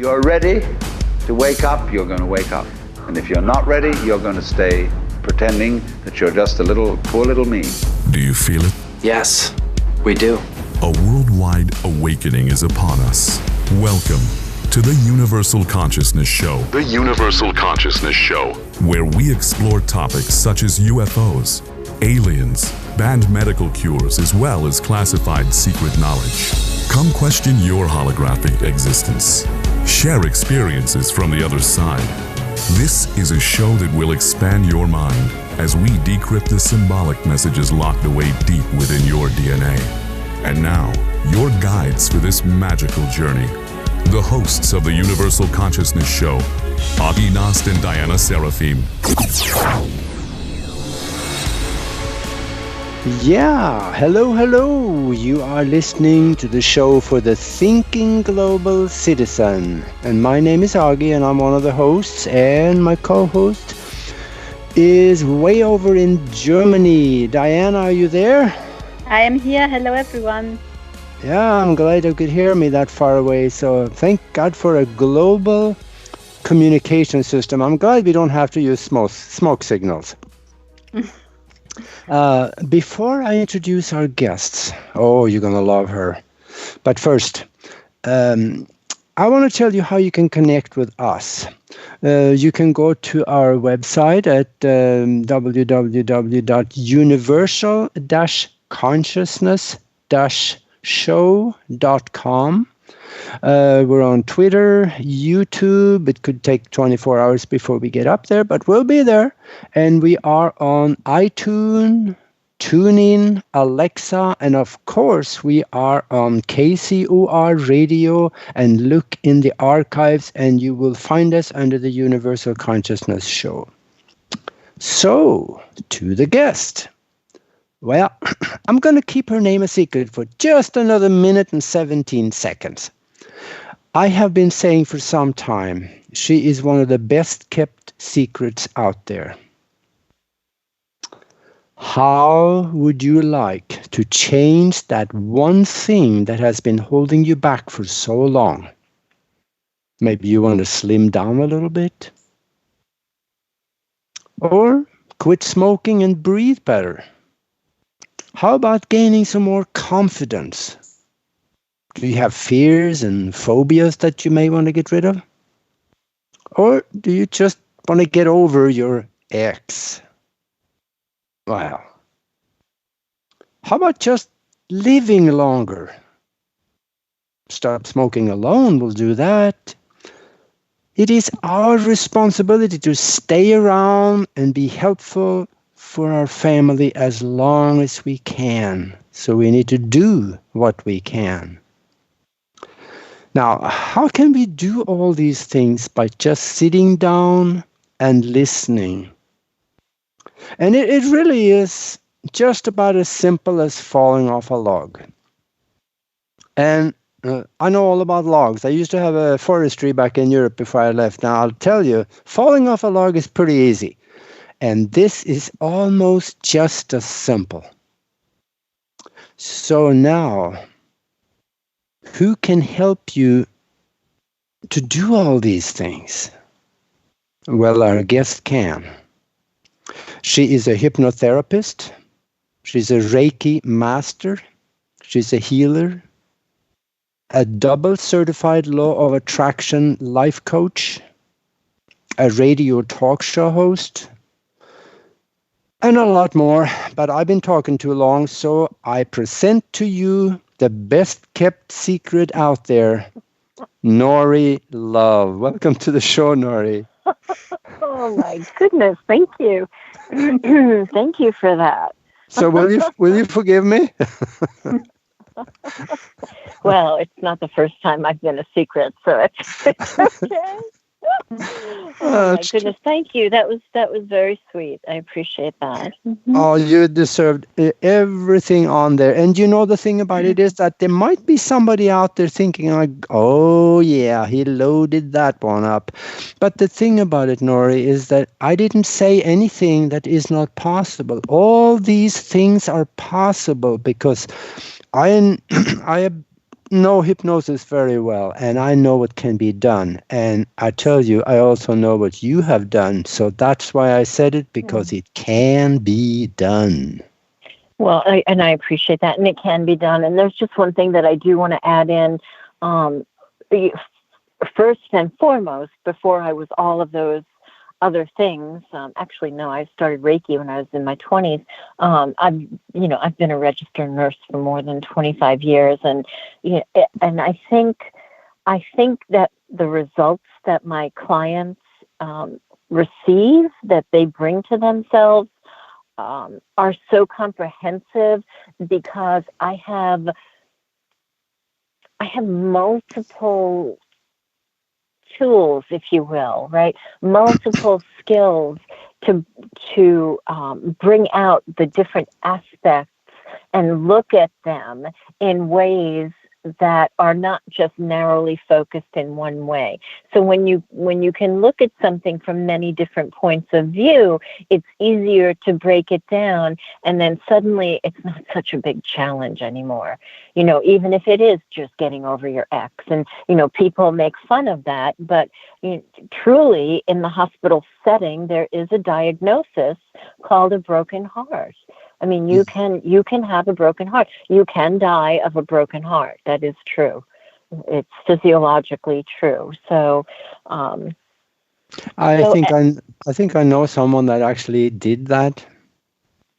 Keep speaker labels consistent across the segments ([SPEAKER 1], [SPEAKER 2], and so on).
[SPEAKER 1] you're ready to wake up, you're going to wake up. And if you're not ready, you're going to stay pretending that you're just a poor little me.
[SPEAKER 2] Do you feel it?
[SPEAKER 3] Yes, we do.
[SPEAKER 2] A worldwide awakening is upon us. Welcome to the Universal Consciousness Show.
[SPEAKER 4] The Universal Consciousness Show,
[SPEAKER 2] where we explore topics such as UFOs, aliens, banned medical cures, as well as classified secret knowledge. Come question your holographic existence. Share experiences from the other side. This is a show that will expand your mind as we decrypt the symbolic messages locked away deep within your DNA. And now, your guides for this magical journey. The hosts of the Universal Consciousness Show, Agi Nast and Diana Seraphim.
[SPEAKER 5] Yeah, hello. You are listening to the show for the Thinking Global Citizen. And my name is Agi and I'm one of the hosts, and my co-host is way over in Germany. Diana, are you there?
[SPEAKER 6] I am here. Hello, everyone.
[SPEAKER 5] Yeah, I'm glad you could hear me that far away. So thank God for a global communication system. I'm glad we don't have to use smoke signals. Before I introduce our guests, you're going to love her. But first, I want to tell you how you can connect with us. You can go to our website at www.universal-consciousness-show.com. We're on Twitter, YouTube. It could take 24 hours before we get up there, but we'll be there. And we are on iTunes, TuneIn, Alexa, and of course we are on KCOR Radio. And look in the archives and you will find us under the Universal Consciousness Show. So, to the guest. Well, I'm going to keep her name a secret for just another minute and 17 seconds. I have been saying for some time, she is one of the best kept secrets out there. How would you like to change that one thing that has been holding you back for so long? Maybe you want to slim down a little bit? Or quit smoking and breathe better? How about gaining some more confidence? Do you have fears and phobias that you may want to get rid of? Or do you just want to get over your ex? Well, how about just living longer? Stop smoking alone will do that. It is our responsibility to stay around and be helpful for our family as long as we can. So we need to do what we can. Now, how can we do all these things by just sitting down and listening? And it really is just about as simple as falling off a log. And I know all about logs. I used to have a forestry back in Europe before I left. Now, I'll tell you, falling off a log is pretty easy. And this is almost just as simple. So now, who can help you to do all these things? Well, our guest can. She is a hypnotherapist. She's a Reiki master. She's a healer. A double certified law of attraction life coach. A radio talk show host. And a lot more, but I've been talking too long, so I present to you the best kept secret out there, Nori Love. Welcome to the show, Nori.
[SPEAKER 7] Oh my goodness, thank you. Thank you for that.
[SPEAKER 5] So will you forgive me?
[SPEAKER 7] Well, it's not the first time I've been a secret, so it's okay. Oh my goodness, thank you. That was very sweet. I appreciate that. Mm-hmm.
[SPEAKER 5] Oh, you deserved everything on there. And you know the thing about it is that there might be somebody out there thinking like, oh yeah, he loaded that one up. But the thing about it, Nori, is that I didn't say anything that is not possible. All these things are possible because I know hypnosis very well, and I know what can be done. And I tell you, I also know what you have done. So that's why I said it, because it can be done.
[SPEAKER 7] Well, I appreciate that, and it can be done. And there's just one thing that I do want to add in. First and foremost, before I was all of those other things, actually, no, I started Reiki when I was in my 20s. I've been a registered nurse for more than 25 years, and I think that the results that my clients receive, that they bring to themselves, are so comprehensive, because I have multiple tools, if you will, right? Multiple skills to bring out the different aspects and look at them in ways that are not just narrowly focused in one way. So when you can look at something from many different points of view, it's easier to break it down, and then suddenly it's not such a big challenge anymore. Even if it is just getting over your ex, and people make fun of that, but truly in the hospital setting, there is a diagnosis called a broken heart. I mean, you can have a broken heart. You can die of a broken heart. That is true. It's physiologically true. So,
[SPEAKER 5] I think I know someone that actually did that.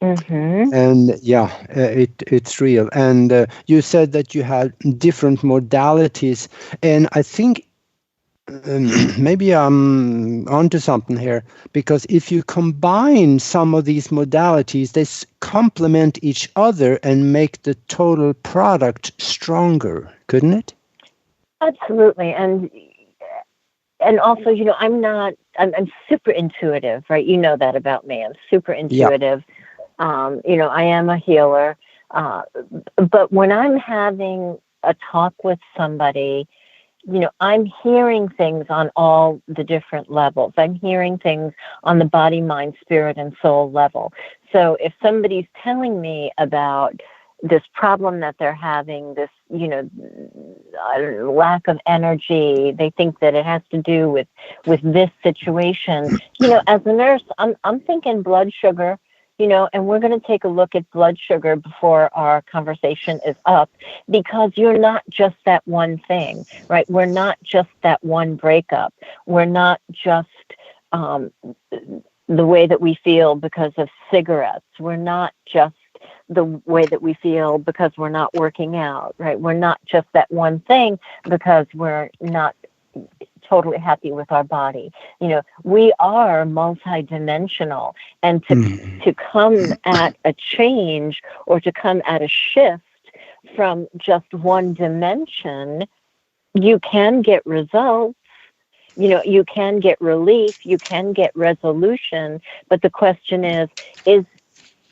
[SPEAKER 7] Mm-hmm.
[SPEAKER 5] And yeah, it's real. And you said that you had different modalities, and I think maybe I'm onto something here, because if you combine some of these modalities, they complement each other and make the total product stronger, couldn't it?
[SPEAKER 7] Absolutely. And also, I'm super intuitive, right? You know that about me. I'm super intuitive. Yeah. I am a healer. But when I'm having a talk with somebody, I'm hearing things on all the different levels. I'm hearing things on the body, mind, spirit, and soul level. So if somebody's telling me about this problem that they're having, this, lack of energy, they think that it has to do with this situation. As a nurse, I'm thinking blood sugar. And we're going to take a look at blood sugar before our conversation is up, because you're not just that one thing, right? We're not just that one breakup. We're not just the way that we feel because of cigarettes. We're not just the way that we feel because we're not working out, right? We're not just that one thing because we're not totally happy with our body. We are multidimensional, and to come at a change, or to come at a shift from just one dimension, you can get results. You can get relief, you can get resolution, but the question is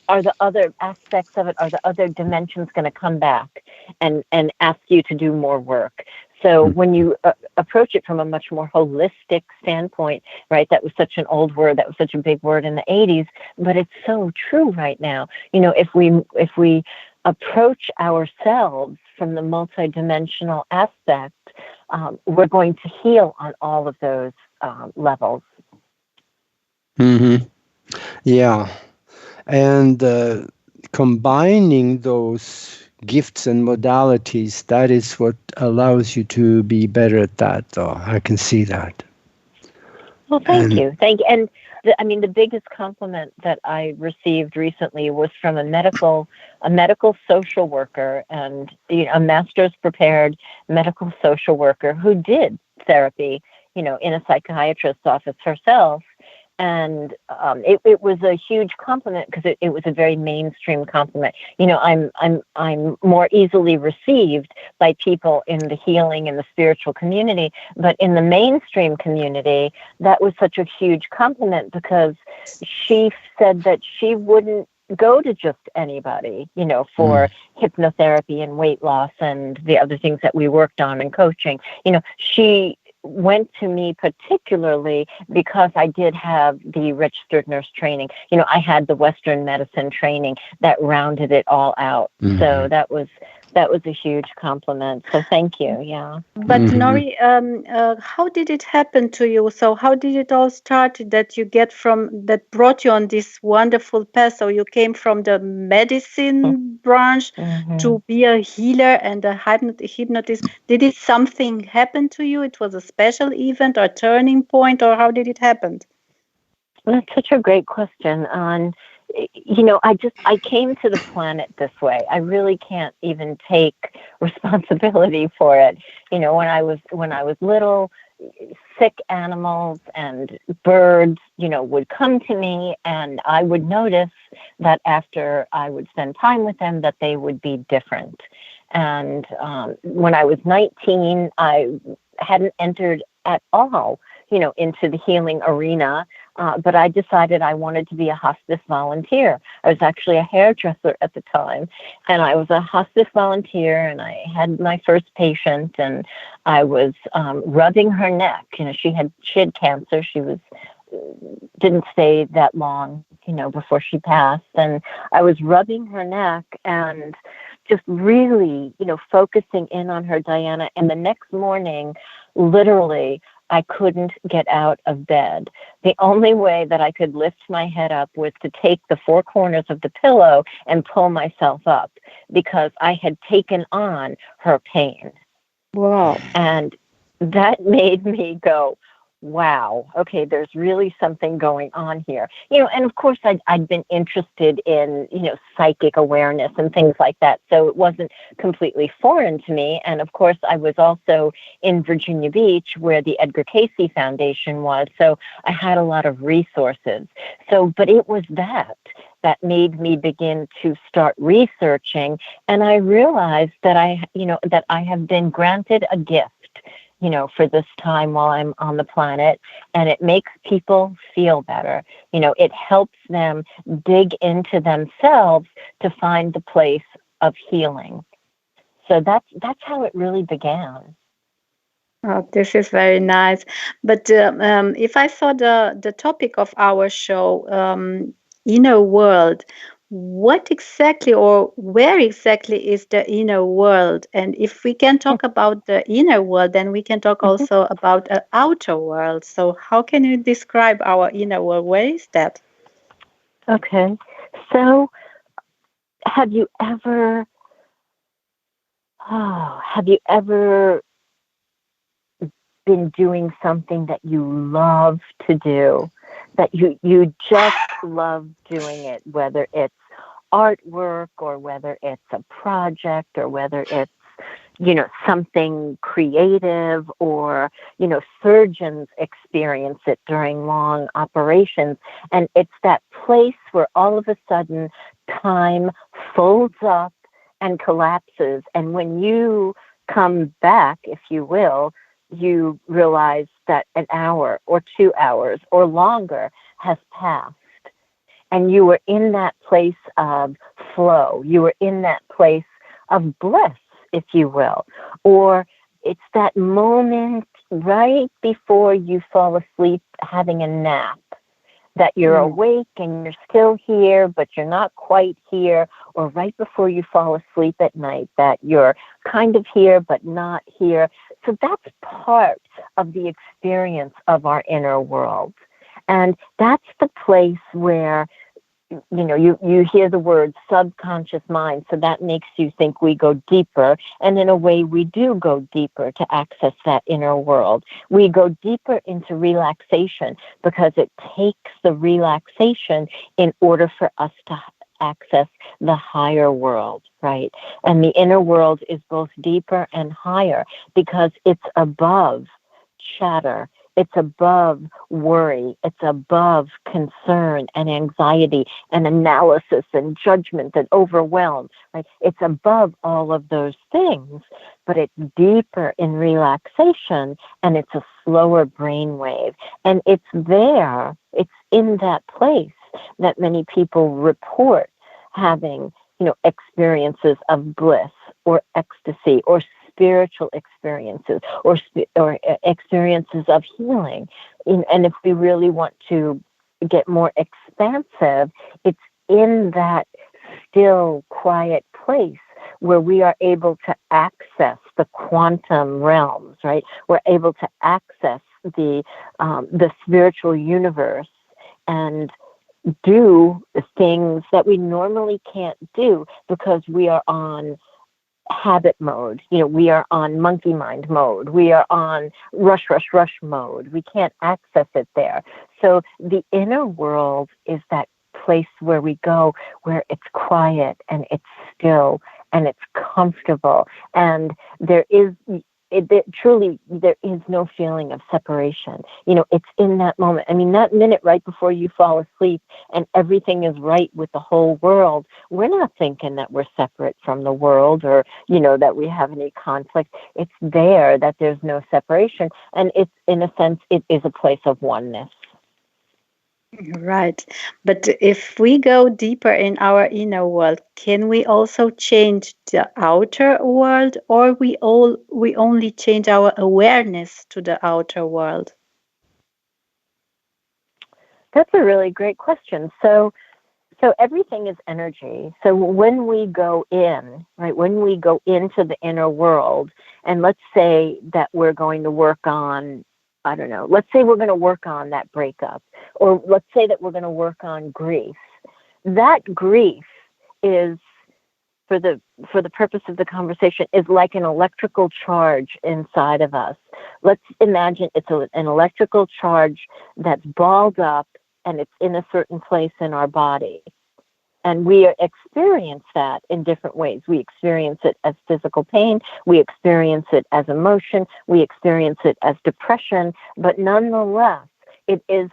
[SPEAKER 7] are the other aspects of it, are the other dimensions going to come back and ask you to do more work? So when you approach it from a much more holistic standpoint, right, that was such an old word, that was such a big word in the 80s, but it's so true right now. If we approach ourselves from the multidimensional aspect, we're going to heal on all of those levels.
[SPEAKER 5] Mm-hmm. Yeah. And combining those gifts and modalities, that is what allows you to be better at that, though. I can see that.
[SPEAKER 7] Well, thank you. And the biggest compliment that I received recently was from a medical social worker, and a master's prepared medical social worker who did therapy, in a psychiatrist's office herself. And it was a huge compliment, because it was a very mainstream compliment. I'm more easily received by people in the healing and the spiritual community, but in the mainstream community, that was such a huge compliment, because she said that she wouldn't go to just anybody, for hypnotherapy and weight loss and the other things that we worked on in coaching. She went to me particularly because I did have the registered nurse training. I had the Western medicine training that rounded it all out. Mm-hmm. So that was that was a huge compliment. So thank you. Yeah.
[SPEAKER 6] But Nori, how did it happen to you? So how did it all start that you get from that brought you on this wonderful path? So you came from the medicine branch to be a healer and a hypnotist. Did it something happen to you? It was a special event or turning point, or how did it happen?
[SPEAKER 7] That's such a great question. I came to the planet this way. I really can't even take responsibility for it. When I was little, sick animals and birds, would come to me, and I would notice that after I would spend time with them, that they would be different. And when I was 19, I hadn't entered at all, into the healing arena. But I decided I wanted to be a hospice volunteer. I was actually a hairdresser at the time, and I was a hospice volunteer, and I had my first patient, and I was rubbing her neck. She had cancer. She didn't stay that long, before she passed, and I was rubbing her neck and just really, focusing in on her, Diana. And the next morning, literally, I couldn't get out of bed. The only way that I could lift my head up was to take the four corners of the pillow and pull myself up, because I had taken on her pain.
[SPEAKER 6] Wow.
[SPEAKER 7] And that made me go, wow, okay, there's really something going on here. And of course I'd been interested in, psychic awareness and things like that. So it wasn't completely foreign to me. And of course I was also in Virginia Beach, where the Edgar Cayce Foundation was. So I had a lot of resources. But it was that made me begin to start researching. And I realized that I have been granted a gift, for this time while I'm on the planet, and it makes people feel better. It helps them dig into themselves to find the place of healing. So that's how it really began.
[SPEAKER 6] Oh, this is very nice. But if I saw the topic of our show, inner world, what exactly or where exactly is the inner world? And if we can talk about the inner world, then we can talk also about an outer world. So how can you describe our inner world? Where is that?
[SPEAKER 7] Okay. So have you ever been doing something that you love to do, that you just love doing it, whether it's artwork or whether it's a project or whether it's, something creative, or, surgeons experience it during long operations. And it's that place where all of a sudden time folds up and collapses. And when you come back, if you will, you realize that an hour or 2 hours or longer has passed. And you were in that place of flow. You were in that place of bliss, if you will. Or it's that moment right before you fall asleep having a nap, that you're awake and you're still here, but you're not quite here. Or right before you fall asleep at night, that you're kind of here, but not here. So that's part of the experience of our inner world. And that's the place where, you hear the word subconscious mind, so that makes you think we go deeper. And in a way, we do go deeper to access that inner world. We go deeper into relaxation, because it takes the relaxation in order for us to access the higher world, right? And the inner world is both deeper and higher, because it's above chatter. It's above worry. It's above concern and anxiety and analysis and judgment and overwhelm. Right? It's above all of those things, but it's deeper in relaxation, and it's a slower brainwave. And it's there, it's in that place that many people report having, experiences of bliss or ecstasy or spiritual experiences or experiences of healing. And if we really want to get more expansive, it's in that still, quiet place where we are able to access the quantum realms, right? We're able to access the spiritual universe and do things that we normally can't do because we are on habit mode. We are on monkey mind mode. We are on rush mode. We can't access it there. So the inner world is that place where we go, where it's quiet and it's still and it's comfortable. And there is no feeling of separation. It's in that moment. I mean, that minute right before you fall asleep and everything is right with the whole world, we're not thinking that we're separate from the world or, that we have any conflict. It's there that there's no separation. And it's, in a sense, it is a place of oneness.
[SPEAKER 6] Right. But if we go deeper in our inner world, can we also change the outer world, or we only change our awareness to the outer world?
[SPEAKER 7] That's a really great question. So everything is energy. So when we go in, right, when we go into the inner world, and let's say that we're going to work on, I don't know, let's say we're going to work on that breakup, or let's say that we're going to work on grief. That grief is, for the purpose of the conversation, is like an electrical charge inside of us. Let's imagine it's an electrical charge that's balled up and it's in a certain place in our body. And we experience that in different ways. We experience it as physical pain. We experience it as emotion. We experience it as depression. But nonetheless, it is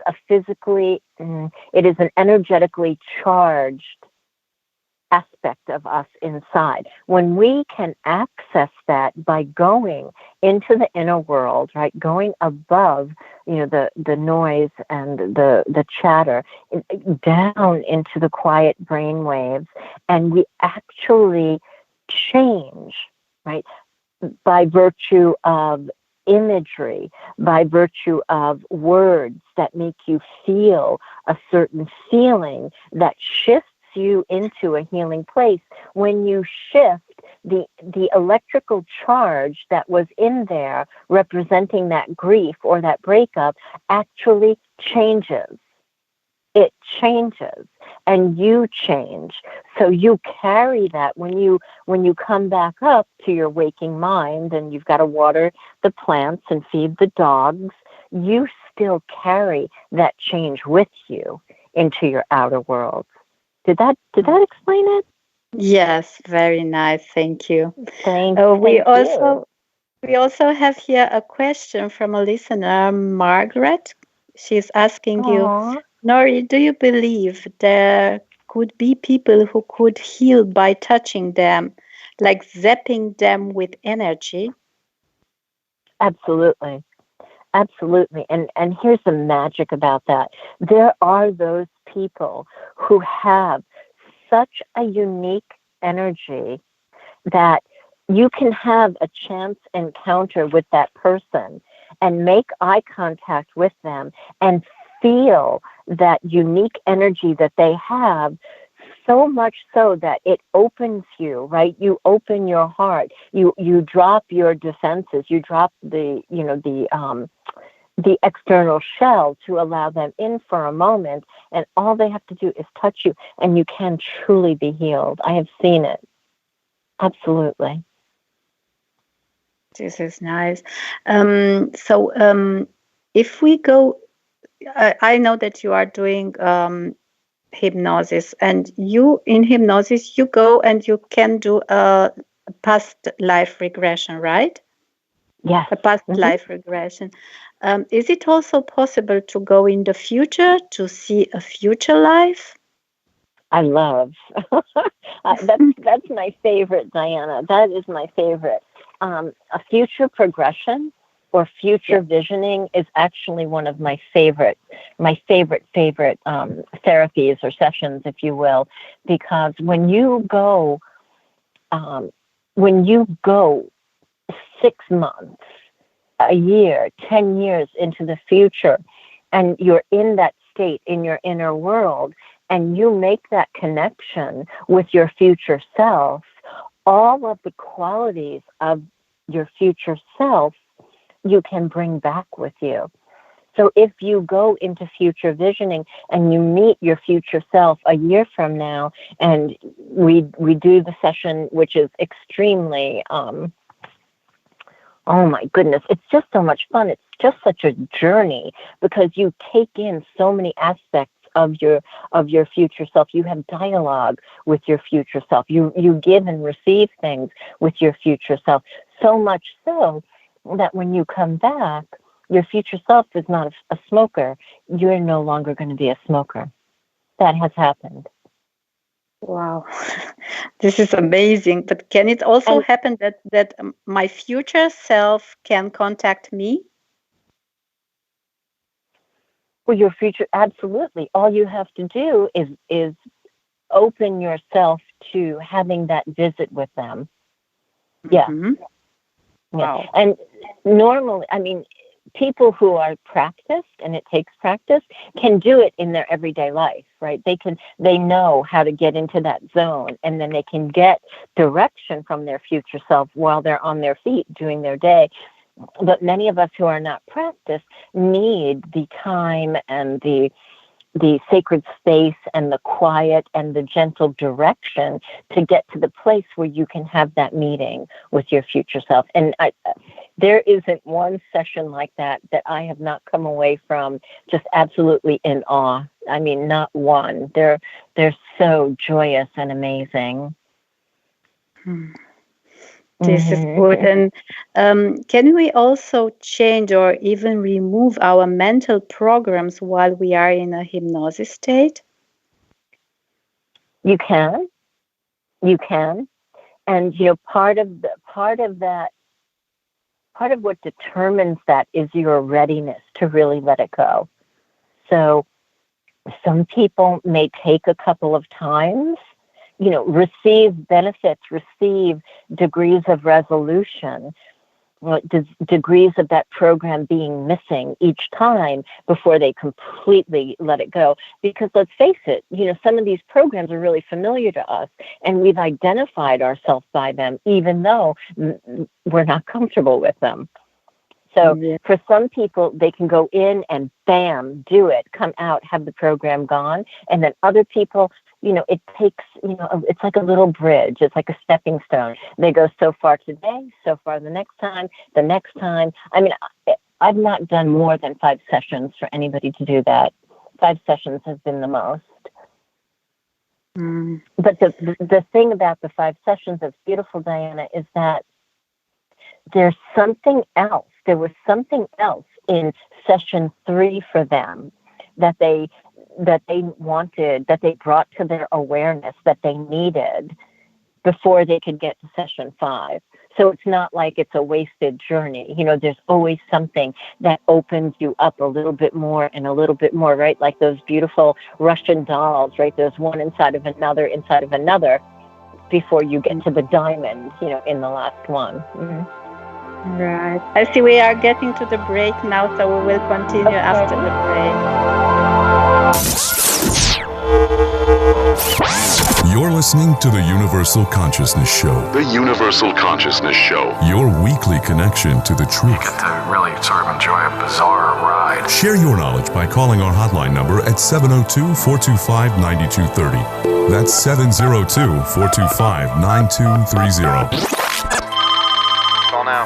[SPEAKER 7] an energetically charged aspect of us inside. When we can access that by going into the inner world, right, going above, the noise and the chatter, down into the quiet brain waves, and we actually change, right, by virtue of imagery, by virtue of words that make you feel a certain feeling that shifts you into a healing place. When you shift, the electrical charge that was in there representing that grief or that breakup actually changes. It changes and you change. So you carry that when you come back up to your waking mind and you've got to water the plants and feed the dogs, you still carry that change with you into your outer world. Did that explain it?
[SPEAKER 6] Yes, very nice. Thank you.
[SPEAKER 7] Thank
[SPEAKER 6] We
[SPEAKER 7] you.
[SPEAKER 6] also have here a question from a listener, Margaret. She's asking you,
[SPEAKER 7] Aww.
[SPEAKER 6] Nori, do you believe there could be people who could heal by touching them, like zapping them with energy?
[SPEAKER 7] Absolutely. Absolutely. And here's the magic about that. There are those people who have such a unique energy that you can have a chance encounter with that person and make eye contact with them and feel that unique energy that they have, so much so that it opens you, right? You open your heart. You drop your defenses. You drop the external shell to allow them in for a moment, and all they have to do is touch you, and you can truly be healed. I have seen it. Absolutely.
[SPEAKER 6] This is nice. If we go, I know that you are doing hypnosis, and in hypnosis you go and you can do a past life regression, right?
[SPEAKER 7] Yes.
[SPEAKER 6] A past life regression. Is it also possible to go in the future to see a future life?
[SPEAKER 7] I love. That's my favorite, Diana. That is my favorite. A future progression or future visioning is actually one of my favorite therapies or sessions, if you will, because when you go 6 months, a year, 10 years into the future, and you're in that state in your inner world, and you make that connection with your future self, all of the qualities of your future self you can bring back with you. So if you go into future visioning and you meet your future self a year from now, and we do the session, which is extremely, oh my goodness, it's just so much fun. It's just such a journey because you take in so many aspects of your future self. You have dialogue with your future self. You give and receive things with your future self. So much so that when you come back, your future self is not a smoker. You're no longer going to be a smoker. That has happened.
[SPEAKER 6] Wow, this is amazing. But can it also happen that my future self can contact me?
[SPEAKER 7] Well, your future, absolutely. All you have to do is open yourself to having that visit with them. Yeah.
[SPEAKER 6] Mm-hmm. Wow.
[SPEAKER 7] And normally, I mean, people who are practiced, and it takes practice, can do it in their everyday life, right? They know how to get into that zone, and then they can get direction from their future self while they're on their feet doing their day. But many of us who are not practiced need the time and the sacred space and the quiet and the gentle direction to get to the place where you can have that meeting with your future self. And there isn't one session like that I have not come away from just absolutely in awe. I mean, not one. They're so joyous and amazing.
[SPEAKER 6] This is good. And can we also change or even remove our mental programs while we are in a hypnosis state?
[SPEAKER 7] You can. And part of what determines that is your readiness to really let it go. So some people may take a couple of times, receive benefits, receive degrees of resolution, degrees of that program being missing each time before they completely let it go. Because let's face it, some of these programs are really familiar to us, and we've identified ourselves by them, even though we're not comfortable with them. So for some people, they can go in and bam, do it, come out, have the program gone. And then other people, it takes, it's like a little bridge. It's like a stepping stone. They go so far today, so far the next time. I mean, I've not done more than 5 sessions for anybody to do that. 5 sessions has been the most. But the thing about the 5 sessions that's beautiful, Diana, is that there's something else. There was something else in session 3 for them that they wanted, that they brought to their awareness, that they needed before they could get to session 5. So it's not like it's a wasted journey. There's always something that opens you up a little bit more and a little bit more, right? Like those beautiful Russian dolls, right? There's one inside of another before you get to the diamond, in the last one. Mm-hmm.
[SPEAKER 6] Right. I see we are getting to the break now, so we will continue after the
[SPEAKER 2] break. You're listening to the Universal Consciousness Show.
[SPEAKER 4] The Universal Consciousness Show.
[SPEAKER 2] Your weekly connection to the truth.
[SPEAKER 8] You get to really sort of enjoy a bizarre ride.
[SPEAKER 2] Share your knowledge by calling our hotline number at 702-425-9230. That's 702-425-9230.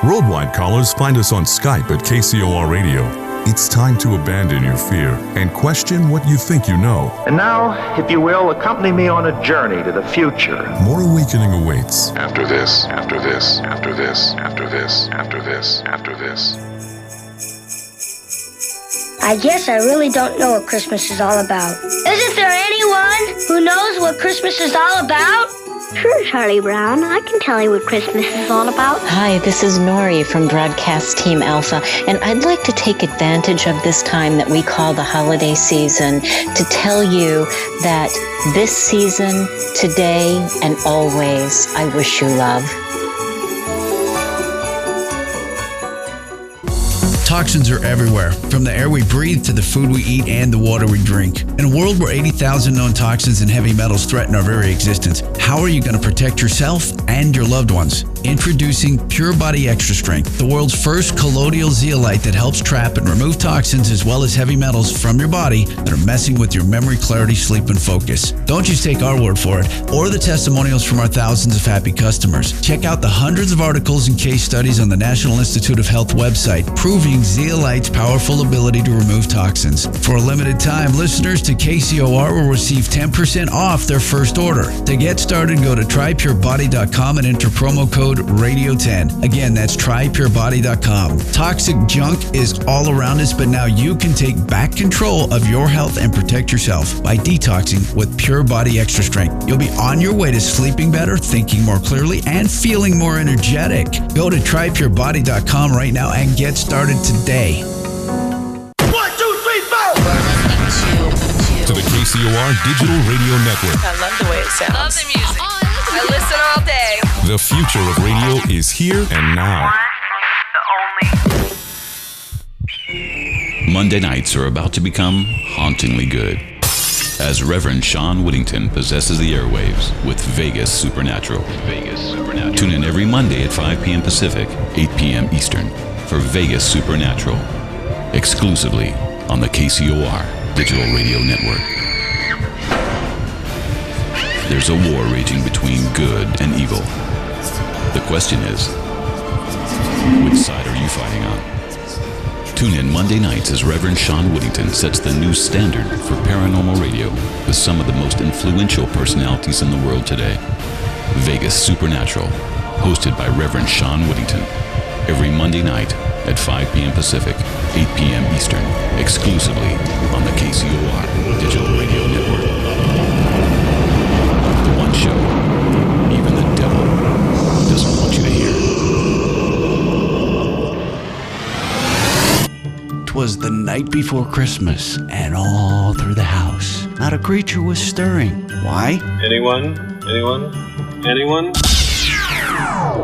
[SPEAKER 2] Worldwide callers find us on Skype at KCOR Radio. It's time to abandon your fear and question what you think you know.
[SPEAKER 9] And now, if you will, accompany me on a journey to the future.
[SPEAKER 2] More awakening awaits.
[SPEAKER 4] After this, after this, after this, after this, after this, after this.
[SPEAKER 10] I guess I really don't know what Christmas is all about. Isn't there anyone who knows what Christmas is all about?
[SPEAKER 11] Sure, Charlie Brown. I can tell you what Christmas is all about.
[SPEAKER 12] Hi, this is Nori from Broadcast Team Alpha, and I'd like to take advantage of this time that we call the holiday season to tell you that this season, today, and always, I wish you love.
[SPEAKER 13] Toxins are everywhere, from the air we breathe to the food we eat and the water we drink. In a world where 80,000 known toxins and heavy metals threaten our very existence, how are you going to protect yourself and your loved ones? Introducing Pure Body Extra Strength, the world's first colloidal zeolite that helps trap and remove toxins as well as heavy metals from your body that are messing with your memory, clarity, sleep, and focus. Don't just take our word for it or the testimonials from our thousands of happy customers. Check out the hundreds of articles and case studies on the National Institute of Health website proving zeolite's powerful ability to remove toxins. For a limited time, listeners to KCOR will receive 10% off their first order. To get started, go to trypurebody.com and enter promo code RADIO10. Again, that's trypurebody.com. Toxic junk is all around us, but now you can take back control of your health and protect yourself by detoxing with Pure Body Extra Strength. You'll be on your way to sleeping better, thinking more clearly, and feeling more energetic. Go to trypurebody.com right now and get started today.
[SPEAKER 14] 1, 2, 3, 4!
[SPEAKER 2] To the KCOR Digital Radio Network.
[SPEAKER 15] I love the way it sounds. Love the music. I listen all day.
[SPEAKER 2] The future of radio is here and now.
[SPEAKER 16] Monday nights are about to become hauntingly good, as Reverend Sean Whittington possesses the airwaves with Vegas Supernatural. Tune in every Monday at 5 p.m. Pacific, 8 p.m. Eastern for Vegas Supernatural, exclusively on the KCOR Digital Radio Network. There's a war raging between good and evil. The question is, which side are you fighting on? Tune in Monday nights as Reverend Sean Whittington sets the new standard for paranormal radio with some of the most influential personalities in the world today. Vegas Supernatural, hosted by Reverend Sean Whittington, every Monday night at 5 p.m. Pacific, 8 p.m. Eastern, exclusively on the KCOR Digital Radio Network. The one show even the devil doesn't want you to hear.
[SPEAKER 13] 'Twas the night before Christmas, and all through the house, not a creature was stirring. Why?
[SPEAKER 17] Anyone?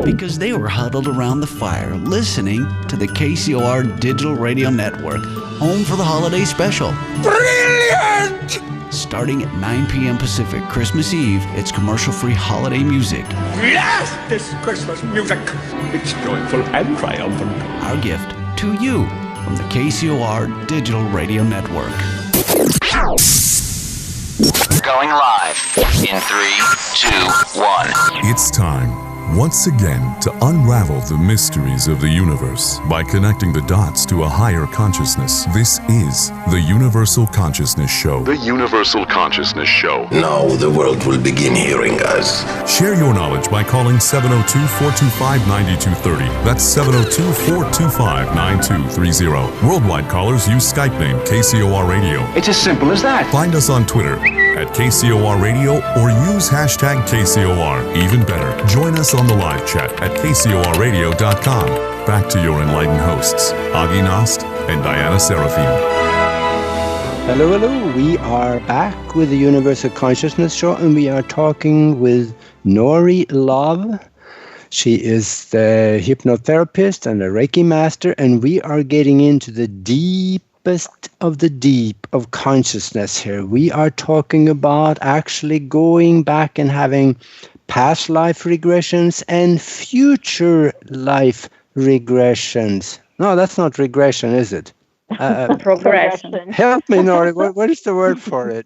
[SPEAKER 13] Because they were huddled around the fire, listening to the KCOR Digital Radio Network, home for the holiday special.
[SPEAKER 14] Brilliant!
[SPEAKER 13] Starting at 9 p.m. Pacific, Christmas Eve, it's commercial-free holiday music.
[SPEAKER 14] Yes, this Christmas music. It's joyful and triumphant.
[SPEAKER 13] Our gift to you from the KCOR Digital Radio Network.
[SPEAKER 18] Going live in 3, 2, 1.
[SPEAKER 2] It's time, once again, to unravel the mysteries of the universe by connecting the dots to a higher consciousness. This is the Universal Consciousness Show.
[SPEAKER 4] The Universal Consciousness Show.
[SPEAKER 19] Now the world will begin hearing us.
[SPEAKER 2] Share your knowledge by calling 702-425-9230. That's 702-425-9230. Worldwide callers use Skype name KCOR Radio.
[SPEAKER 1] It's as simple as that.
[SPEAKER 2] Find us on Twitter at KCOR Radio or use hashtag KCOR. Even better, join us on the live chat at KCORradio.com. Back to your enlightened hosts, Agi Nost and Diana Seraphim.
[SPEAKER 5] Hello. We are back with the Universal Consciousness Show, and we are talking with Nori Love. She is the hypnotherapist and a Reiki master, and we are getting into the deepest of the deep of consciousness here. We are talking about actually going back and having past life regressions and future life regressions. No, that's not regression, is it?
[SPEAKER 6] Progression.
[SPEAKER 5] Help me, Nori. What is the word for it?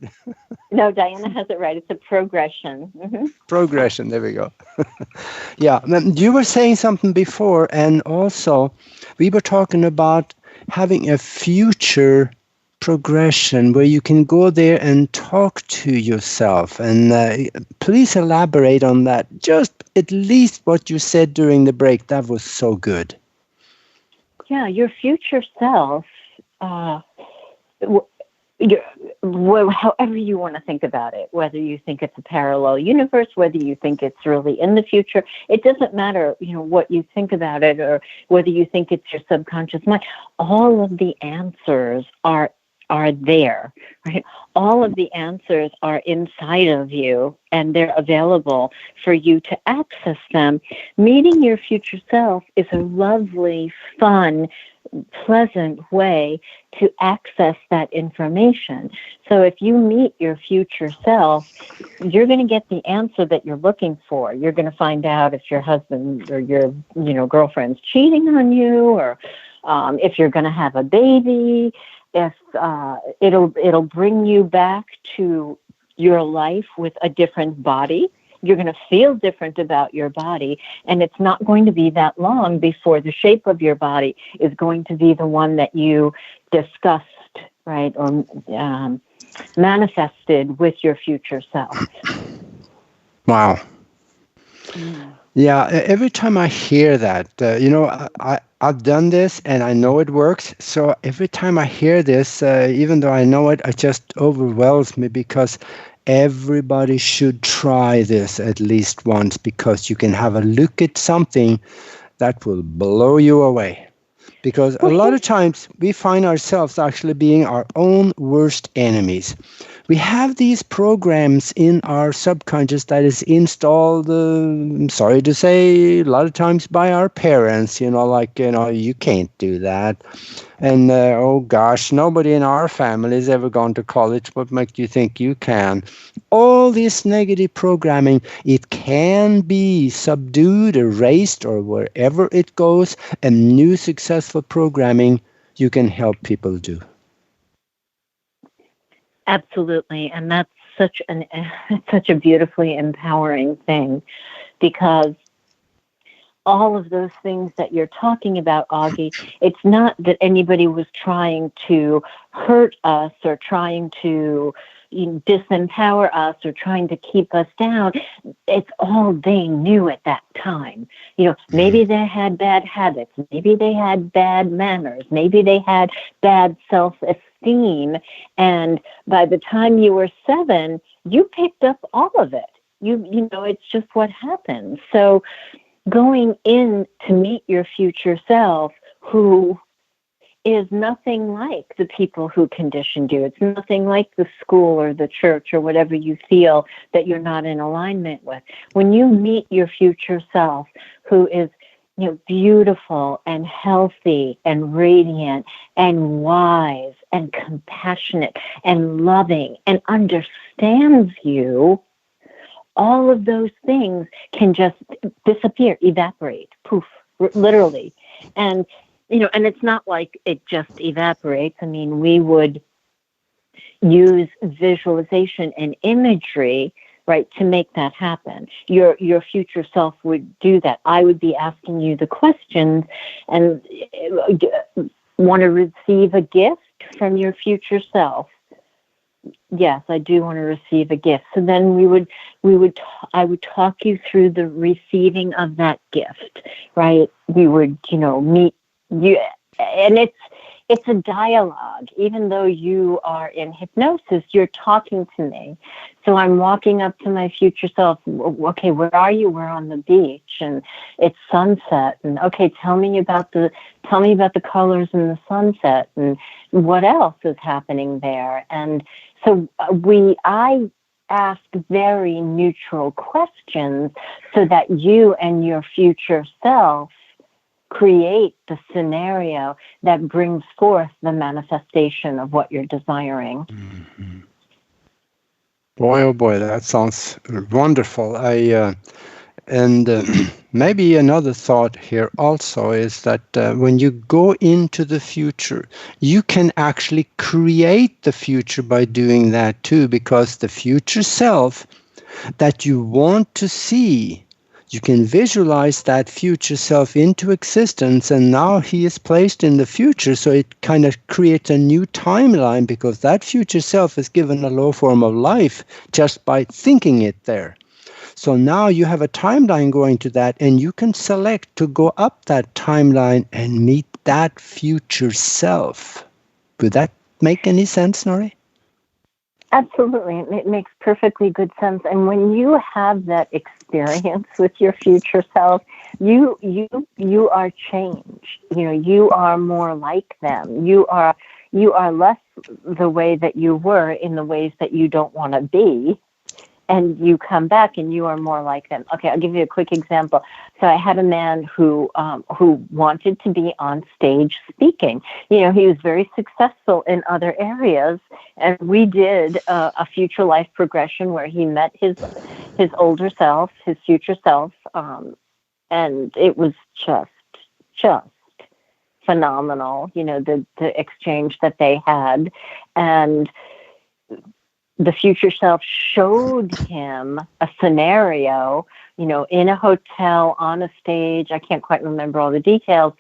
[SPEAKER 7] No, Diana has it right. It's a progression. Mm-hmm.
[SPEAKER 5] Progression. There we go. Yeah. You were saying something before, and also we were talking about having a future progression where you can go there and talk to yourself. And please elaborate on that. Just at least what you said during the break. That was so good.
[SPEAKER 7] Yeah, your future self, however you want to think about it, whether you think it's a parallel universe, whether you think it's really in the future, it doesn't matter, what you think about it or whether you think it's your subconscious mind. All of the answers are are there, right? All of the answers are inside of you, and they're available for you to access them. Meeting your future self is a lovely, fun, pleasant way to access that information. So if you meet your future self, you're going to get the answer that you're looking for. You're going to find out if your husband or your girlfriend's cheating on you, or if you're going to have a baby. If it'll bring you back to your life with a different body. You're going to feel different about your body, and it's not going to be that long before the shape of your body is going to be the one that you discussed, right, or manifested with your future self.
[SPEAKER 5] Wow. Yeah, every time I hear that, I've done this and I know it works. So every time I hear this, even though I know it, it just overwhelms me, because everybody should try this at least once, because you can have a look at something that will blow you away. Because a lot of times we find ourselves actually being our own worst enemies. We have these programs in our subconscious that is installed, I'm sorry to say, a lot of times by our parents, you can't do that. And, oh gosh, nobody in our family has ever gone to college. What makes you think you can? All this negative programming, it can be subdued, erased, or wherever it goes, and new successful programming you can help people do.
[SPEAKER 7] Absolutely, and that's such a beautifully empowering thing, because all of those things that you're talking about, Augie, it's not that anybody was trying to hurt us or trying to disempower us or trying to keep us down. It's all they knew at that time. Maybe they had bad habits, maybe they had bad manners, maybe they had bad self-esteem, and by the time you were 7, you picked up all of it. It's just what happened. So going in to meet your future self, who is nothing like the people who conditioned you. It's nothing like the school or the church or whatever you feel that you're not in alignment with. When you meet your future self, who is beautiful and healthy and radiant and wise and compassionate and loving and understands you, all of those things can just disappear, evaporate, poof, literally. And, and it's not like it just evaporates. I mean, we would use visualization and imagery, right, to make that happen. Your future self would do that. I would be asking you the questions and want to receive a gift from your future self. Yes, I do want to receive a gift. So then I would talk you through the receiving of that gift, right? We would, meet you, and it's a dialogue. Even though you are in hypnosis, you're talking to me. So I'm walking up to my future self. Okay, where are you? We're on the beach, and it's sunset. And okay, tell me about the colors in the sunset, and what else is happening there. And so I ask very neutral questions so that you and your future self create the scenario that brings forth the manifestation of what you're desiring.
[SPEAKER 5] Mm-hmm. Boy, oh boy, that sounds wonderful. Maybe another thought here also is that when you go into the future, you can actually create the future by doing that too, because the future self that you want to see, you can visualize that future self into existence, and now he is placed in the future, so it kind of creates a new timeline, because that future self is given a low form of life just by thinking it there. So now you have a timeline going to that, and you can select to go up that timeline and meet that future self. Would that make any sense, Nori?
[SPEAKER 7] Absolutely. It makes perfectly good sense. And when you have that experience with your future self, you are changed. You are more like them. You you are less the way that you were in the ways that you don't want to be. And you come back and you are more like them. Okay, I'll give you a quick example. So I had a man who wanted to be on stage speaking. He was very successful in other areas, and we did a future life progression where he met his older self, his future self, and it was just phenomenal. The exchange that they had, and the future self showed him a scenario, in a hotel, on a stage. I can't quite remember all the details,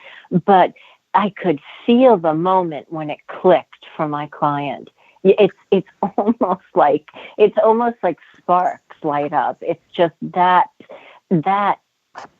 [SPEAKER 7] but I could feel the moment when it clicked for my client. It's almost like sparks light up. It's just that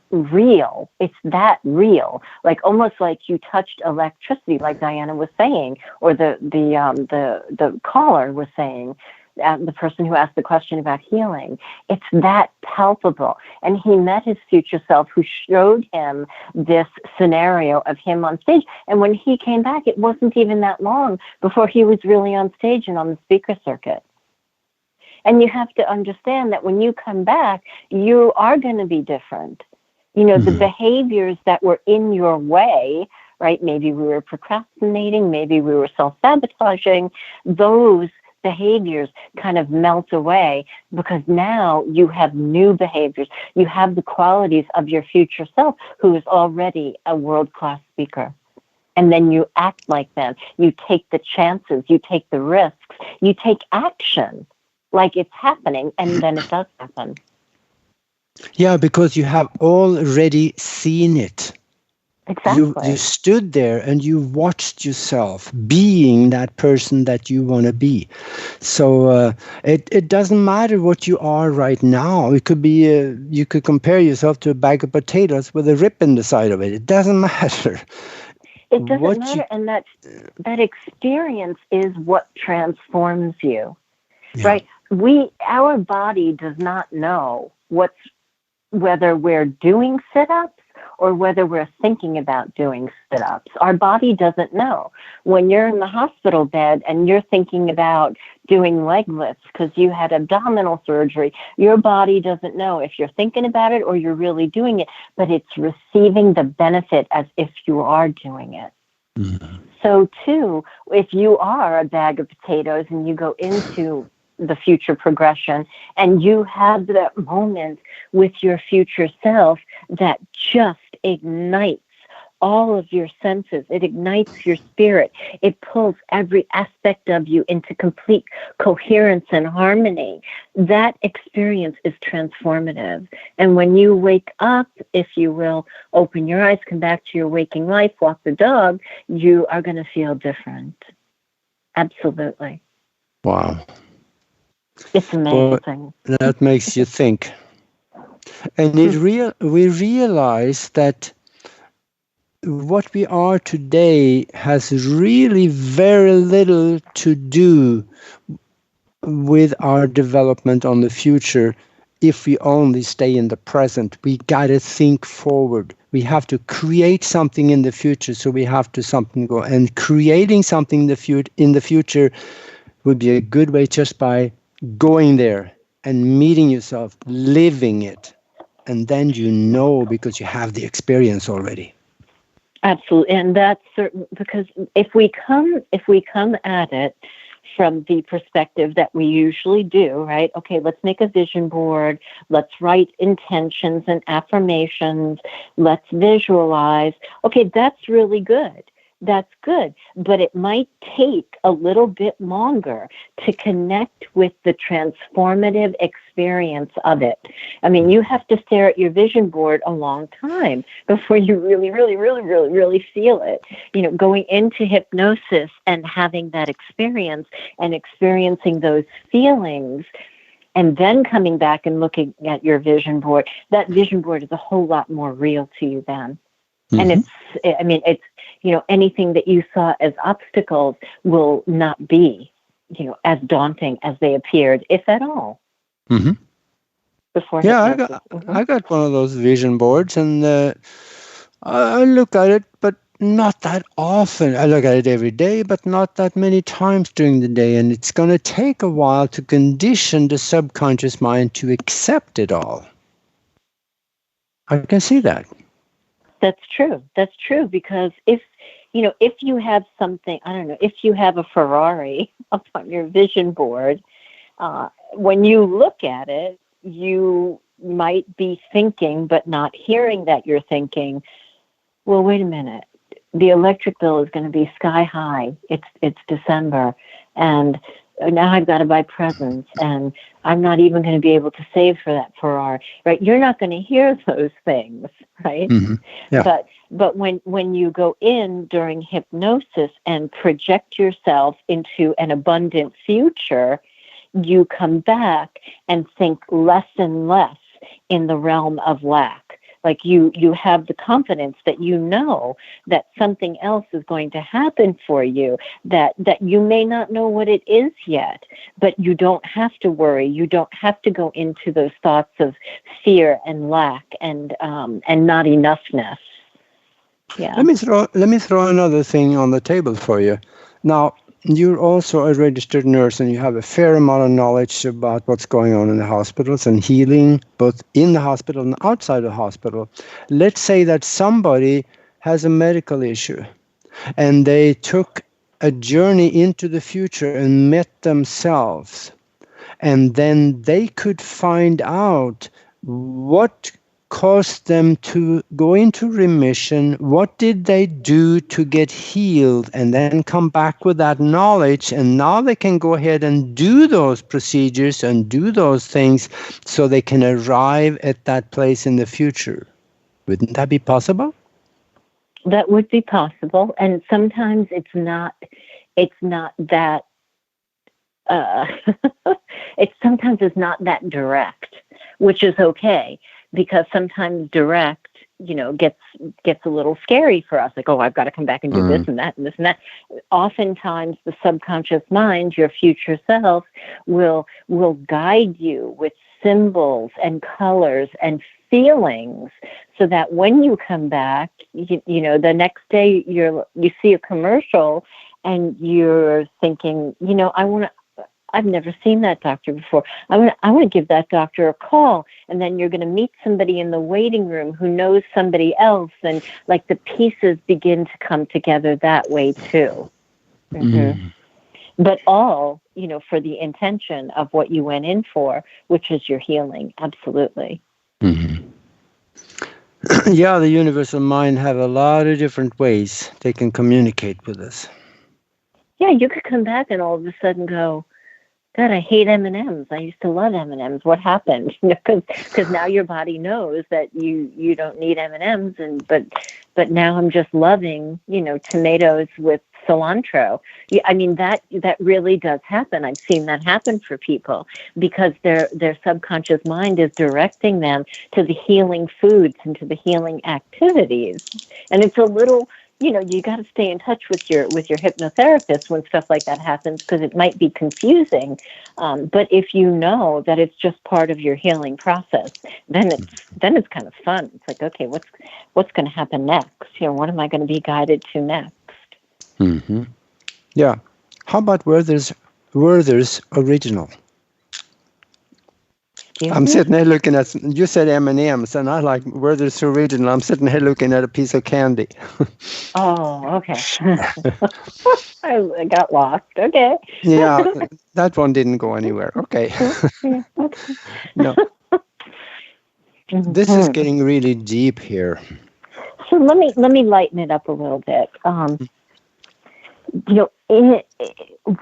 [SPEAKER 7] real. It's that real. Like almost like you touched electricity, like Diana was saying, or the caller was saying. The person who asked the question about healing, it's that palpable. And he met his future self who showed him this scenario of him on stage. And when he came back, it wasn't even that long before he was really on stage and on the speaker circuit. And you have to understand that when you come back, you are going to be different. The behaviors that were in your way, right? Maybe we were procrastinating, maybe we were self-sabotaging, those behaviors kind of melt away because now you have new behaviors. You have the qualities of your future self who is already a world-class speaker. And then you act like them. You take the chances. You take the risks. You take action like it's happening, and then it does happen.
[SPEAKER 5] Yeah, because you have already seen it.
[SPEAKER 7] Exactly.
[SPEAKER 5] You stood there and you watched yourself being that person that you want to be. So it doesn't matter what you are right now. It could be you could compare yourself to a bag of potatoes with a rip in the side of it. It doesn't matter.
[SPEAKER 7] It doesn't matter, and that experience is what transforms you, right? Our body does not know whether we're doing sit-ups or whether we're thinking about doing sit-ups. Our body doesn't know. When you're in the hospital bed and you're thinking about doing leg lifts because you had abdominal surgery, your body doesn't know if you're thinking about it or you're really doing it, but it's receiving the benefit as if you are doing it. Mm-hmm. So, too, if you are a bag of potatoes and you go into the future progression and you have that moment with your future self that just ignites all of your senses, it ignites your spirit, it pulls every aspect of you into complete coherence and harmony, that experience is transformative. And when you wake up, if you will, open your eyes, come back to your waking life, walk the dog, you are going to feel different. Absolutely.
[SPEAKER 5] Wow.
[SPEAKER 7] It's amazing.
[SPEAKER 5] Well, that makes you think. And we realize that what we are today has really very little to do with our development on the future if we only stay in the present. We got to think forward. We have to create something in the future, so we have to something go. And creating something in the future would be a good way just by going there and meeting yourself, living it. And then you know because you have the experience already.
[SPEAKER 7] Absolutely, and that's certain, because if we come at it from the perspective that we usually do, right? Okay, let's make a vision board. Let's write intentions and affirmations. Let's visualize. Okay, that's really good. That's good, but it might take a little bit longer to connect with the transformative experience of it. I mean, you have to stare at your vision board a long time before you really feel it. You know, going into hypnosis and having that experience and experiencing those feelings, and then coming back and looking at your vision board, that vision board is a whole lot more real to you then. Mm-hmm. And it's, you know, anything that you saw as obstacles will not be, you know, as daunting as they appeared, if at all.
[SPEAKER 5] Mm-hmm.
[SPEAKER 7] Before
[SPEAKER 5] I got one of those vision boards, and I look at it, but not that often. I look at it every day, but not that many times during the day. And it's going to take a while to condition the subconscious mind to accept it all. I can see that.
[SPEAKER 7] That's true. That's true, because if you have something, I don't know, if you have a Ferrari up on your vision board, when you look at it, you might be thinking, but not hearing that you're thinking, well, wait a minute. The electric bill is going to be sky high. It's December, and now I've got to buy presents, and I'm not even going to be able to save for that Ferrari, right? You're not going to hear those things, right?
[SPEAKER 5] Mm-hmm. Yeah.
[SPEAKER 7] But when you go in during hypnosis and project yourself into an abundant future, you come back and think less and less in the realm of lack. Like you have the confidence that you know that something else is going to happen for you, that you may not know what it is yet, but you don't have to worry. You don't have to go into those thoughts of fear and lack and not enoughness. Yeah.
[SPEAKER 5] Let me throw another thing on the table for you. Now, you're also a registered nurse, and you have a fair amount of knowledge about what's going on in the hospitals and healing, both in the hospital and outside the hospital. Let's say that somebody has a medical issue, and they took a journey into the future and met themselves, and then they could find out what caused them to go into remission, what did they do to get healed, and then come back with that knowledge, and now they can go ahead and do those procedures and do those things so they can arrive at that place in the future. Wouldn't that be possible?
[SPEAKER 7] That would be possible, and sometimes it's not that sometimes it's not that direct, which is okay, because sometimes direct, gets a little scary for us. Like, oh, I've got to come back and do this and that and this and that. Oftentimes, the subconscious mind, your future self, will guide you with symbols and colors and feelings, so that when you come back, the next day you see a commercial and you're thinking, I've never seen that doctor before. I want to give that doctor a call. And then you're going to meet somebody in the waiting room who knows somebody else. And like the pieces begin to come together that way too. Mm-hmm. But all, for the intention of what you went in for, which is your healing. Absolutely.
[SPEAKER 5] Mm-hmm. Yeah, the universal mind have a lot of different ways they can communicate with us.
[SPEAKER 7] Yeah, you could come back and all of a sudden go, God, I hate M&Ms. I used to love M&Ms. What happened? Because now your body knows that you don't need M&Ms, but now I'm just loving, tomatoes with cilantro. Yeah, I mean that really does happen. I've seen that happen for people because their subconscious mind is directing them to the healing foods and to the healing activities, and it's a little. You got to stay in touch with your hypnotherapist when stuff like that happens, because it might be confusing. But if you know that it's just part of your healing process, then it's kind of fun. It's like, okay, what's going to happen next? What am I going to be guided to next?
[SPEAKER 5] Mm-hmm. Yeah. How about Werther's original? I'm sitting here looking at, you said M&M's, and I like Werther's original. I'm sitting here looking at a piece of candy.
[SPEAKER 7] Oh, okay. I got lost. Okay.
[SPEAKER 5] Yeah, that one didn't go anywhere. Okay. No. This is getting really deep here.
[SPEAKER 7] So let me lighten it up a little bit.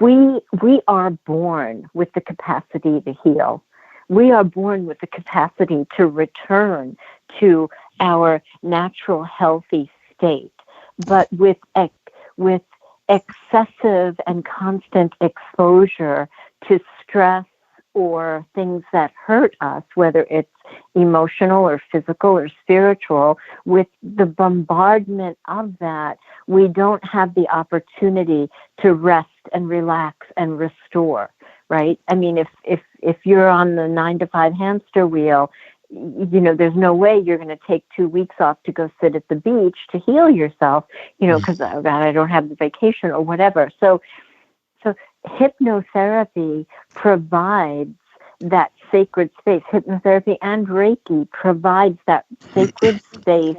[SPEAKER 7] We are born with the capacity to heal. We are born with the capacity to return to our natural healthy state, but with excessive and constant exposure to stress or things that hurt us, whether it's emotional or physical or spiritual, with the bombardment of that, we don't have the opportunity to rest and relax and restore. Right? I mean, if you're on the 9 to 5 hamster wheel there's no way you're going to take 2 weeks off to go sit at the beach to heal yourself, because I don't have the vacation or whatever. So hypnotherapy provides that sacred space. Hypnotherapy and Reiki provides that sacred space,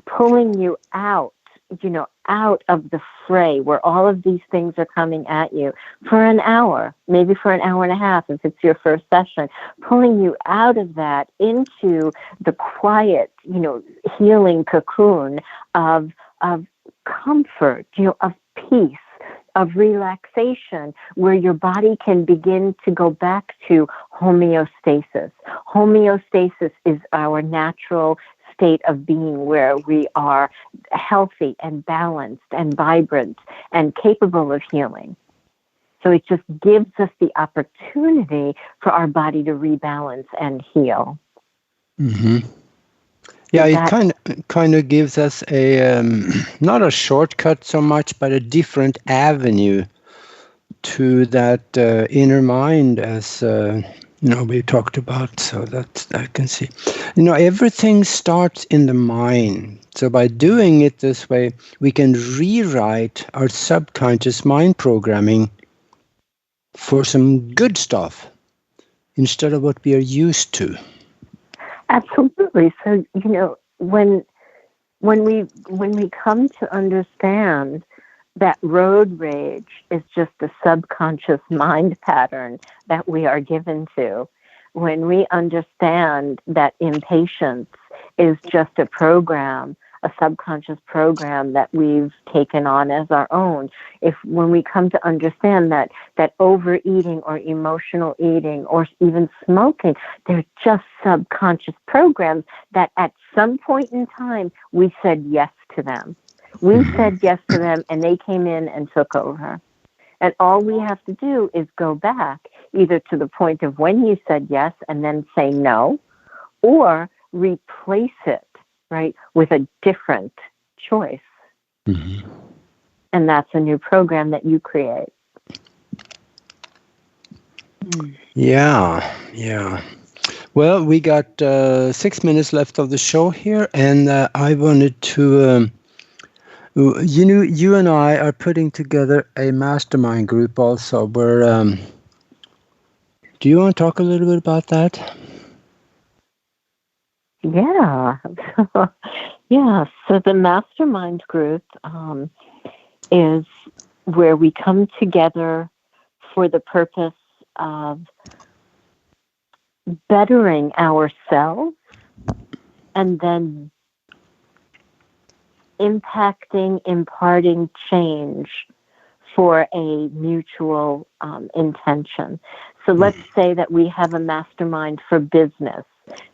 [SPEAKER 7] pulling you out of the fray where all of these things are coming at you for an hour, maybe for an hour and a half if it's your first session, pulling you out of that into the quiet, healing cocoon of comfort, of peace, of relaxation, where your body can begin to go back to homeostasis. Homeostasis is our natural state of being, where we are healthy and balanced and vibrant and capable of healing. So it just gives us the opportunity for our body to rebalance and heal.
[SPEAKER 5] Mm-hmm. Yeah, it kind of gives us a not a shortcut so much, but a different avenue to that inner mind, as we talked about. So that I can see, everything starts in the mind. So by doing it this way, we can rewrite our subconscious mind programming for some good stuff instead of what we are used to.
[SPEAKER 7] Absolutely. So, when we come to understand that road rage is just a subconscious mind pattern that we are given to, when we understand that impatience is just a program, a subconscious program that we've taken on as our own, when we come to understand that overeating or emotional eating or even smoking, they're just subconscious programs that at some point in time we said yes to them. We said yes to them and they came in and took over. And all we have to do is go back either to the point of when you said yes and then say no, or replace it, right, with a different choice. Mm-hmm. And that's a new program that you create.
[SPEAKER 5] Yeah. Well, we got 6 minutes left of the show here, and I wanted to, you and I are putting together a mastermind group also, where, do you want to talk a little bit about that?
[SPEAKER 7] Yeah. So the mastermind group is where we come together for the purpose of bettering ourselves and then imparting change for a mutual intention. So let's say that we have a mastermind for business,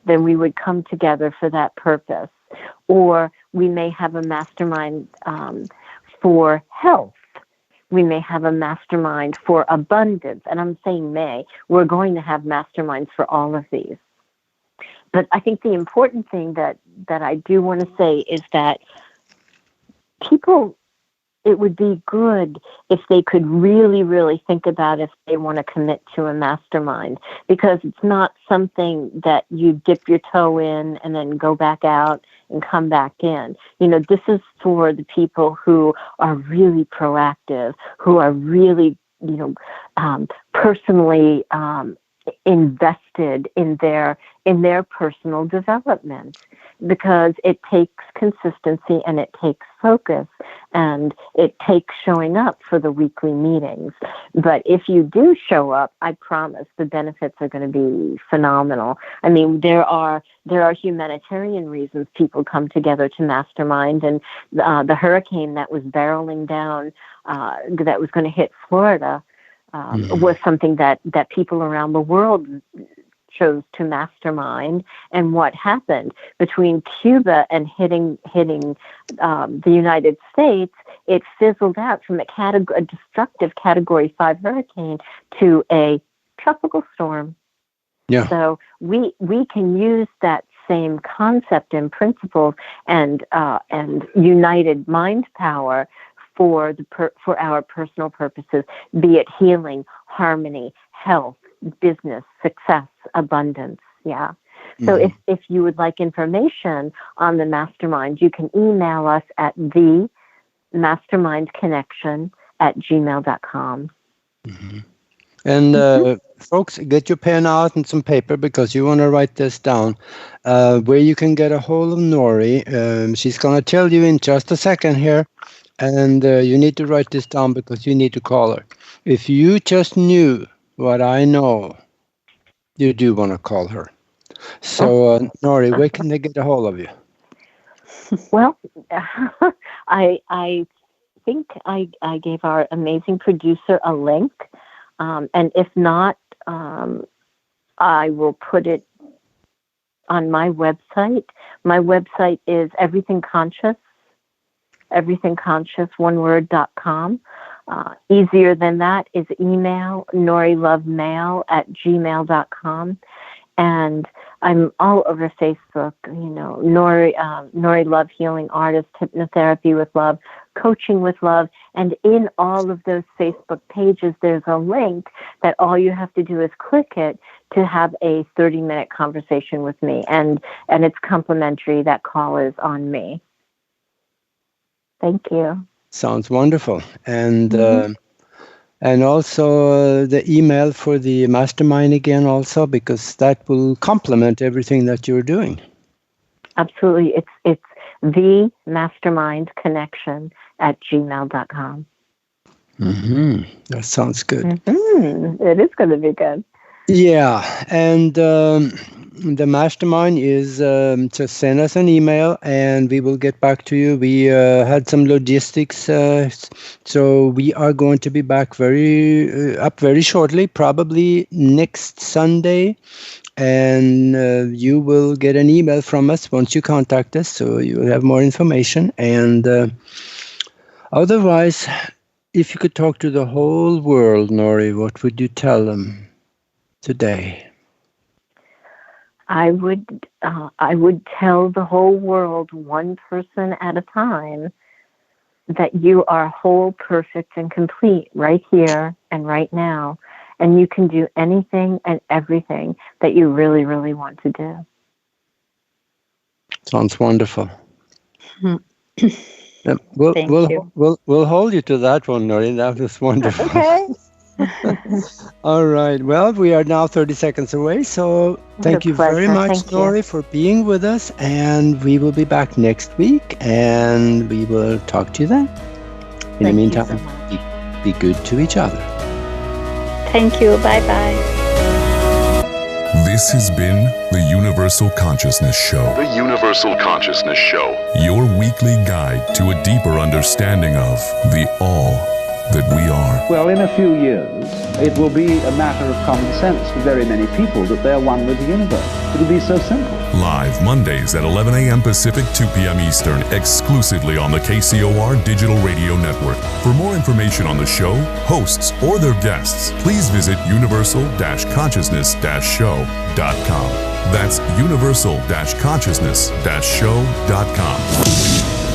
[SPEAKER 7] then we would come together for that purpose. Or we may have a mastermind for health. We may have a mastermind for abundance. And I'm saying we're going to have masterminds for all of these. But I think the important thing that I do want to say is that people, it would be good if they could really, really think about if they want to commit to a mastermind, because it's not something that you dip your toe in and then go back out and come back in. This is for the people who are really proactive, who are really, personally invested in their personal development, because it takes consistency and it takes focus and it takes showing up for the weekly meetings. But if you do show up, I promise the benefits are going to be phenomenal. I mean, there are humanitarian reasons people come together to mastermind, and the hurricane that was barreling down, that was going to hit Florida, was something that people around the world chose to mastermind. And what happened between Cuba and hitting the United States, it fizzled out from a destructive Category 5 hurricane to a tropical storm. Yeah. So we can use that same concept and principles and united mind power for our personal purposes, be it healing, harmony, health, business, success, abundance. Yeah. So if you would like information on the mastermind, you can email us at themastermindconnection@gmail.com.
[SPEAKER 5] And folks, get your pen out and some paper because you want to write this down. Where you can get a hold of Nori. She's going to tell you in just a second here. And you need to write this down because you need to call her. If you just knew what I know, you do want to call her. So, Nori, where can they get a hold of you?
[SPEAKER 7] Well, I think I gave our amazing producer a link. And if not, I will put it on my website. My website is everythingconscious1word.com. Easier than that is email, norilovemail@gmail.com. And I'm all over Facebook, Nori Love Healing Artist, Hypnotherapy with Love, Coaching with Love. And in all of those Facebook pages, there's a link that all you have to do is click it to have a 30-minute conversation with me. And it's complimentary. That call is on me. Thank you.
[SPEAKER 5] Sounds wonderful. And also the email for the mastermind again also, because that will complement everything that you're doing.
[SPEAKER 7] Absolutely. It's themastermindconnection@gmail.com.
[SPEAKER 5] That sounds good.
[SPEAKER 7] It is going to be good.
[SPEAKER 5] Yeah. And the mastermind is just send us an email and we will get back to you. We had some logistics, so we are going to be back very shortly, probably next Sunday. And you will get an email from us once you contact us, so you will have more information. And otherwise, if you could talk to the whole world, Nori, what would you tell them today?
[SPEAKER 7] I would tell the whole world, one person at a time, that you are whole, perfect, and complete right here and right now. And you can do anything and everything that you really, really want to do.
[SPEAKER 5] Sounds wonderful.
[SPEAKER 6] Thank you.
[SPEAKER 5] We'll hold you to that one, Nori. That was wonderful.
[SPEAKER 7] Okay.
[SPEAKER 5] All right. Well, we are now 30 seconds away. So thank you very much, Nori, for being with us. And we will be back next week. And we will talk to you then. In the meantime, be good to each other.
[SPEAKER 6] Thank you. Bye-bye.
[SPEAKER 2] This has been the Universal Consciousness Show.
[SPEAKER 4] The Universal Consciousness Show.
[SPEAKER 2] Your weekly guide to a deeper understanding of the all that we are.
[SPEAKER 1] Well, in a few years, it will be a matter of common sense for very many people that they're one with the universe. It'll be so simple.
[SPEAKER 2] Live Mondays at 11 a.m. Pacific, 2 p.m. Eastern, exclusively on the KCOR Digital Radio Network. For more information on the show, hosts, or their guests, please visit universal-consciousness-show.com. That's universal-consciousness-show.com.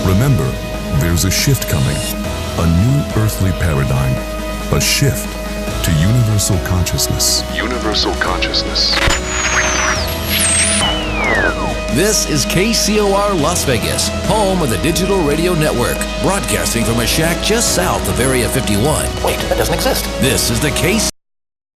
[SPEAKER 2] Remember, there's a shift coming. A new earthly paradigm. A shift to universal consciousness.
[SPEAKER 4] Universal consciousness.
[SPEAKER 17] This is KCOR Las Vegas, home of the Digital Radio Network, broadcasting from a shack just south of Area 51.
[SPEAKER 18] Wait, that doesn't exist.
[SPEAKER 17] This is the KCOR